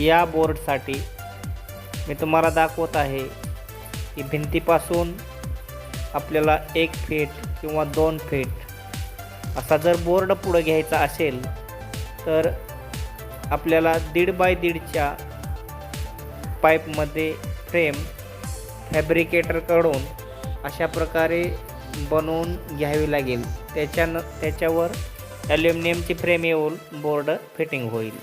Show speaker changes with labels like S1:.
S1: या बोर्डसाठी मी तुम्हाला दाखवत आहे की भिंतीपासून आपल्याला 1 फीट किंवा 2 फीट असा जर बोर्ड पुढे घ्यायचा असेल तर आपल्याला 1.5 बाय 1.5च्या पाईपमध्ये फ्रेम फॅब्रिकेटरकडून अशा प्रकारे बनवून घ्यावी लागेल. त्याच्यावर ॲल्युमिनियमची फ्रेम येऊन बोर्ड फिटिंग होईल.